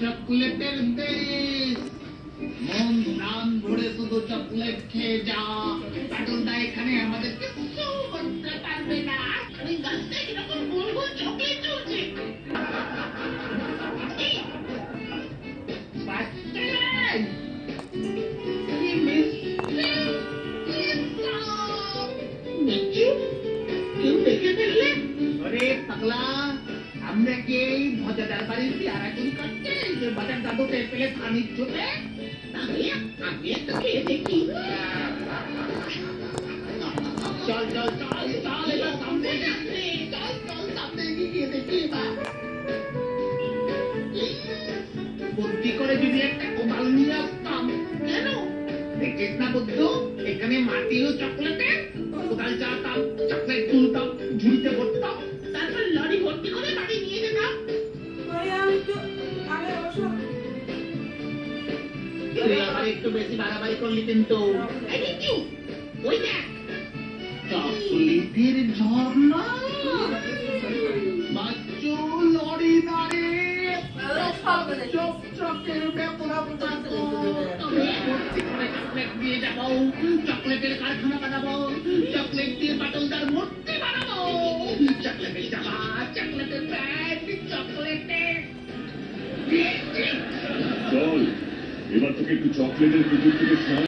চকলেটের দেশ, মন প্রাণ ভরে শুধু চকলেট খেয়ে যা। পাটলদা এখানে আমাদের কিছু করতে পারবে না। আমি গাছটা কিরকম গোল গোল চকলেট চলছে। বাচ্চারা, কি মিষ্টি, কি সব। দেখছি, কেউ দেখে ফেললে? আরে পাগলা, আমরা কি এই মজাদার বাড়ির পেয়ারা চুরি করতে বাজার দাদু পেলে পানির চোটে? তাহলে আমি একটা খেয়ে দেখি। চল চল চল চল, এবার সামনে চল চল, সামনে গিয়ে দেখি। এবার বুদ্ধি করে যদি একটা কোদাল নিয়ে আসতাম। কেন দেখিস না বুদ্ধু, এখানে মাটি ও চকলেটে কোদাল চালাতাম, চকলেট তুলতাম, ঝুড়িতে ভরতাম, তারপর লরি ভর্তি করে বাড়ি নিয়ে যেতাম। তুই আবার একটু বেশি বাড়াবাড়ি করলি কিন্তু। ওই দেখ চকলেটের ঝর্ণা, বাচ্চু লরি নারে চকচকের ব্যাপার ভর্তি করে চকলেট দিয়ে যাবো, চকলেটের কারখানা বানাবো, চকলেট দিয়ে পাটলদার মূর্তি বানাবো, চকলেটের জামা, চকলেটের প্যান্ট, চকলেটের। চল এবার থেকে একটু চকলেটের পুকুর থেকে